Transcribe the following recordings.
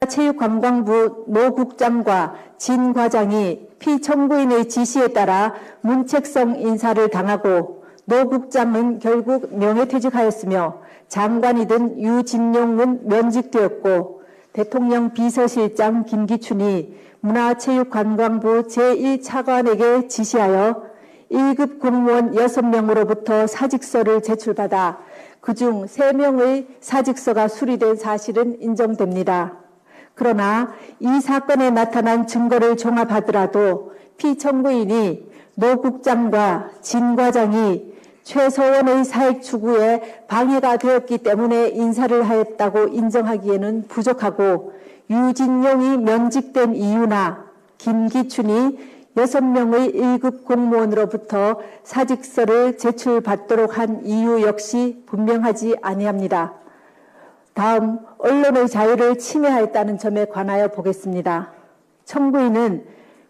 체육관광부 노 국장과 진 과장이 피청구인의 지시에 따라 문책성 인사를 당하고 노 국장은 결국 명예퇴직하였으며 장관이 된 유진용은 면직되었고 대통령 비서실장 김기춘이 문화체육관광부 제1차관에게 지시하여 1급 공무원 6명으로부터 사직서를 제출받아 그중 3명의 사직서가 수리된 사실은 인정됩니다. 그러나 이 사건에 나타난 증거를 종합하더라도 피청구인이 노 국장과 진 과장이 최서원의 사익 추구에 방해가 되었기 때문에 인사를 하였다고 인정하기에는 부족하고 유진용이 면직된 이유나 김기춘이 6명의 1급 공무원으로부터 사직서를 제출받도록 한 이유 역시 분명하지 아니합니다. 다음 언론의 자유를 침해하였다는 점에 관하여 보겠습니다. 청구인은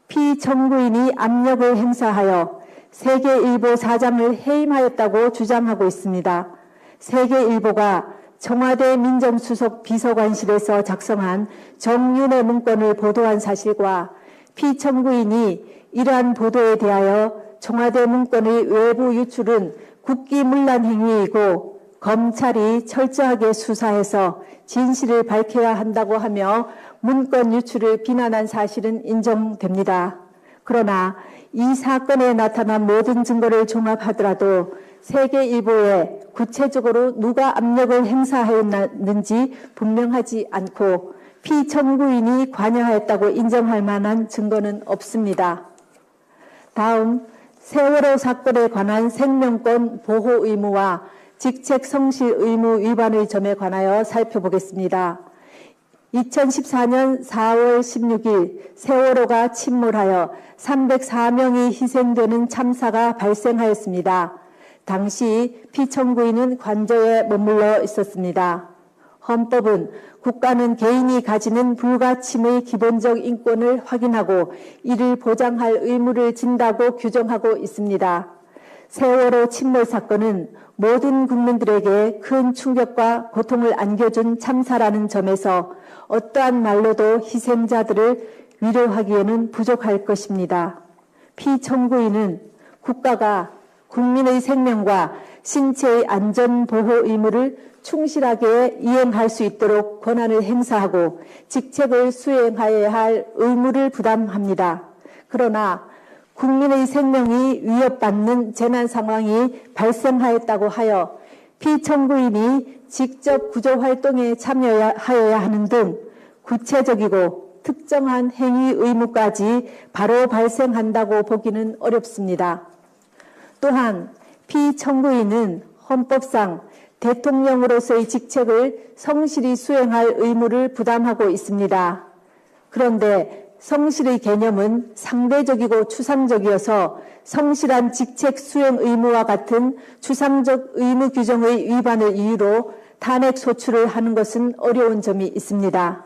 피청구인이 압력을 행사하여 세계일보 사장을 해임하였다고 주장하고 있습니다. 세계일보가 청와대 민정수석 비서관실에서 작성한 정윤의 문건을 보도한 사실과 피청구인이 이러한 보도에 대하여 청와대 문건의 외부 유출은 국기문란 행위이고 검찰이 철저하게 수사해서 진실을 밝혀야 한다고 하며 문건 유출을 비난한 사실은 인정됩니다. 그러나 이 사건에 나타난 모든 증거를 종합하더라도 세계일보에 구체적으로 누가 압력을 행사하였는지 분명하지 않고 피청구인이 관여하였다고 인정할 만한 증거는 없습니다. 다음 세월호 사건에 관한 생명권 보호 의무와 직책 성실 의무 위반의 점에 관하여 살펴보겠습니다. 2014년 4월 16일 세월호가 침몰하여 304명이 희생되는 참사가 발생하였습니다. 당시 피청구인은 관저에 머물러 있었습니다. 헌법은 국가는 개인이 가지는 불가침의 기본적 인권을 확인하고 이를 보장할 의무를 진다고 규정하고 있습니다. 세월호 침몰 사건은 모든 국민들에게 큰 충격과 고통을 안겨준 참사라는 점에서 어떠한 말로도 희생자들을 위로하기에는 부족할 것입니다. 피청구인은 국가가 국민의 생명과 신체의 안전보호 의무를 충실하게 이행할 수 있도록 권한을 행사하고 직책을 수행하여야 할 의무를 부담합니다. 그러나 국민의 생명이 위협받는 재난 상황이 발생하였다고 하여 피청구인이 직접 구조활동에 참여하여야 하는 등 구체적이고 특정한 행위 의무까지 바로 발생한다고 보기는 어렵습니다. 또한 피청구인은 헌법상 대통령으로서의 직책을 성실히 수행할 의무를 부담하고 있습니다. 그런데 성실의 개념은 상대적이고 추상적이어서 성실한 직책 수행 의무와 같은 추상적 의무 규정의 위반을 이유로 탄핵 소추를 하는 것은 어려운 점이 있습니다.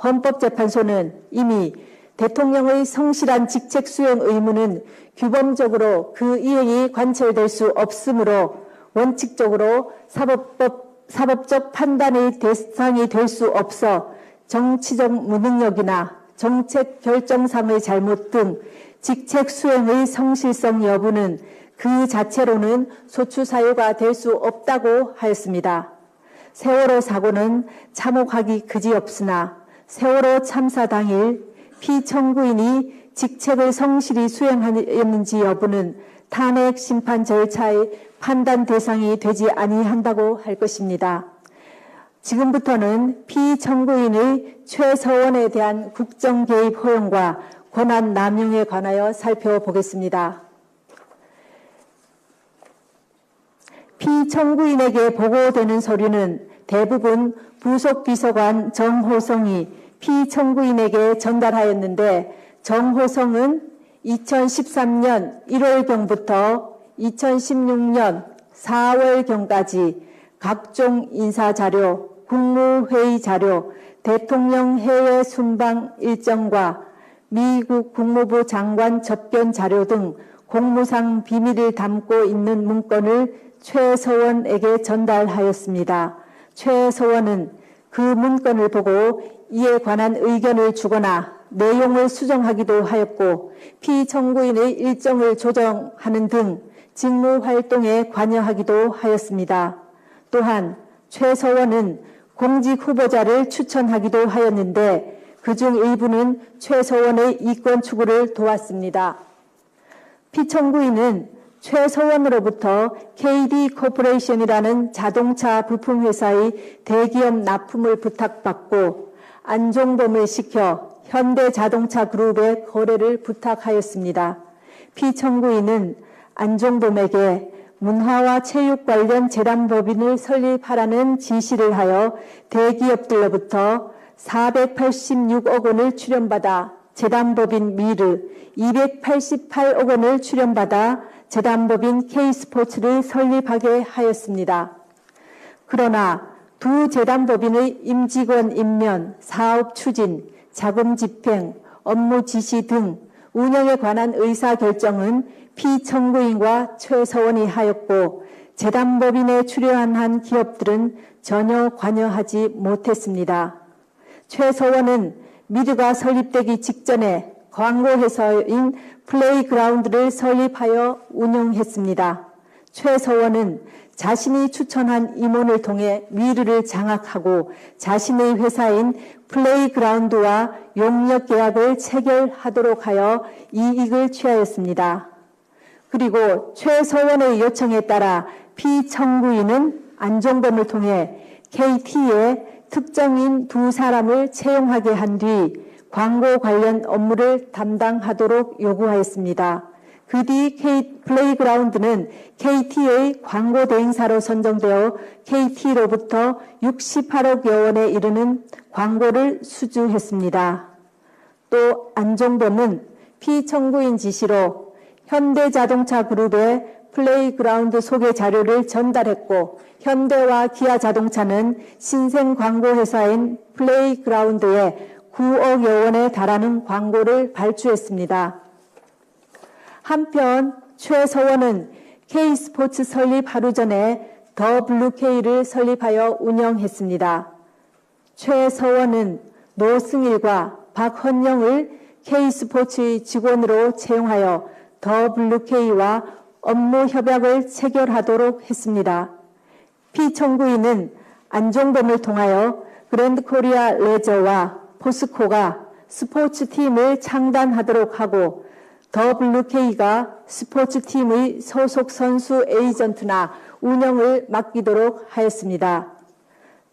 헌법재판소는 이미 대통령의 성실한 직책 수행 의무는 규범적으로 그 이행이 관철될 수 없으므로 원칙적으로 사법적 판단의 대상이 될 수 없어 정치적 무능력이나 정책 결정상의 잘못 등 직책 수행의 성실성 여부는 그 자체로는 소추 사유가 될 수 없다고 하였습니다. 세월호 사고는 참혹하기 그지없으나 세월호 참사 당일 피청구인이 직책을 성실히 수행하였는지 여부는 탄핵 심판 절차의 판단 대상이 되지 아니한다고 할 것입니다. 지금부터는 피청구인의 최서원에 대한 국정 개입 허용과 권한 남용에 관하여 살펴보겠습니다. 피청구인에게 보고되는 서류는 대부분 부속 비서관 정호성이 피청구인에게 전달하였는데 정호성은 2013년 1월경부터 2016년 4월경까지 각종 인사자료, 국무회의 자료, 대통령 해외 순방 일정과 미국 국무부 장관 접견 자료 등 공무상 비밀을 담고 있는 문건을 최서원에게 전달하였습니다. 최서원은 그 문건을 보고 이에 관한 의견을 주거나 내용을 수정하기도 하였고 피청구인의 일정을 조정하는 등 직무 활동에 관여하기도 하였습니다. 또한 최서원은 공직 후보자를 추천하기도 하였는데 그중 일부는 최서원의 이권 추구를 도왔습니다. 피청구인은 최서원으로부터 KD 코퍼레이션이라는 자동차 부품회사의 대기업 납품을 부탁받고 안종범을 시켜 현대자동차 그룹의 거래를 부탁하였습니다. 피청구인은 안종범에게 문화와 체육 관련 재단법인을 설립하라는 지시를 하여 대기업들로부터 486억 원을 출연받아 재단법인 미르, 288억 원을 출연받아 재단법인 K스포츠를 설립하게 하였습니다. 그러나 두 재단법인의 임직원 임면, 사업 추진, 자금 집행, 업무 지시 등 운영에 관한 의사결정은 피청구인과 최서원이 하였고 재단법인에 출연한 기업들은 전혀 관여하지 못했습니다. 최서원은 미르가 설립되기 직전에 광고회사인 플레이그라운드를 설립하여 운영했습니다. 최서원은 자신이 추천한 임원을 통해 미르를 장악하고 자신의 회사인 플레이그라운드와 용역 계약을 체결하도록 하여 이익을 취하였습니다. 그리고 최서원의 요청에 따라 피청구인은 안종범을 통해 KT에 특정인 두 사람을 채용하게 한 뒤 광고 관련 업무를 담당하도록 요구하였습니다. 그 뒤 플레이그라운드는 KT의 광고 대행사로 선정되어 KT로부터 68억여 원에 이르는 광고를 수주했습니다. 또 안종범은 피청구인 지시로 현대자동차 그룹의 플레이그라운드 소개 자료를 전달했고 현대와 기아자동차는 신생 광고회사인 플레이그라운드에 9억여 원에 달하는 광고를 발주했습니다. 한편 최서원은 K스포츠 설립 하루 전에 더 블루K를 설립하여 운영했습니다. 최서원은 노승일과 박헌영을 K스포츠의 직원으로 채용하여 더 블루K와 업무 협약을 체결하도록 했습니다. 피청구인은 안종범을 통하여 그랜드코리아 레저와 포스코가 스포츠팀을 창단하도록 하고 더블유K가 스포츠팀의 소속 선수 에이전트나 운영을 맡기도록 하였습니다.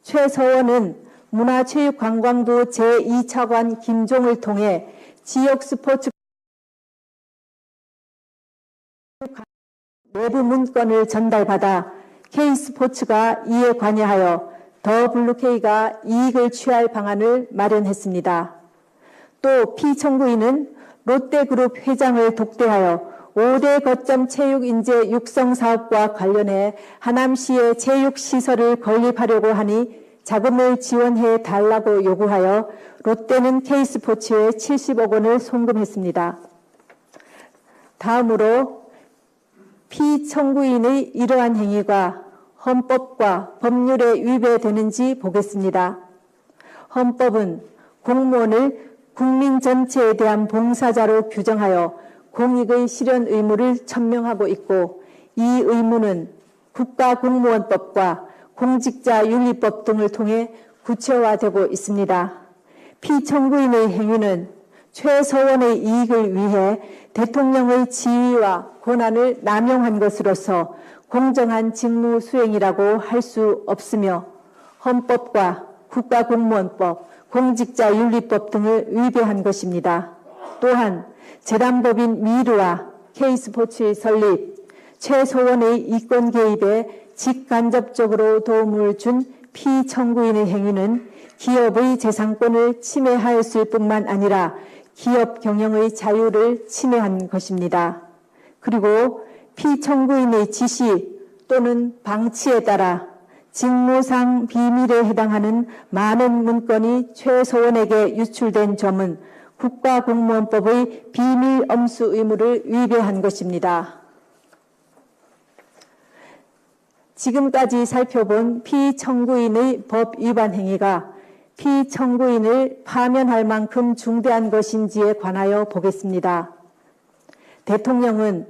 최서원은 문화체육관광부 제2차관 김종을 통해 지역 스포츠 내부 문건을 전달받아 K스포츠가 이에 관여하여 더블유K가 이익을 취할 방안을 마련했습니다. 또 피청구인은 롯데그룹 회장을 독대하여 5대 거점 체육인재 육성 사업과 관련해 하남시에 체육시설을 건립하려고 하니 자금을 지원해 달라고 요구하여 롯데는 K스포츠에 70억 원을 송금했습니다. 다음으로 피청구인의 이러한 행위가 헌법과 법률에 위배되는지 보겠습니다. 헌법은 공무원을 국민 전체에 대한 봉사자로 규정하여 공익의 실현 의무를 천명하고 있고 이 의무는 국가공무원법과 공직자윤리법 등을 통해 구체화되고 있습니다. 피청구인의 행위는 최서원의 이익을 위해 대통령의 지위와 권한을 남용한 것으로서 공정한 직무 수행이라고 할 수 없으며 헌법과 국가공무원법, 공직자윤리법 등을 위배한 것입니다. 또한 재단법인 미르와 K스포츠의 설립, 최서원의 이권 개입에 직간접적으로 도움을 준 피청구인의 행위는 기업의 재산권을 침해하였을 뿐만 아니라 기업 경영의 자유를 침해한 것입니다. 그리고 피청구인의 지시 또는 방치에 따라 직무상 비밀에 해당하는 많은 문건이 최서원에게 유출된 점은 국가공무원법의 비밀 엄수 의무를 위배한 것입니다. 지금까지 살펴본 피청구인의 법 위반 행위가 피청구인을 파면할 만큼 중대한 것인지에 관하여 보겠습니다. 대통령은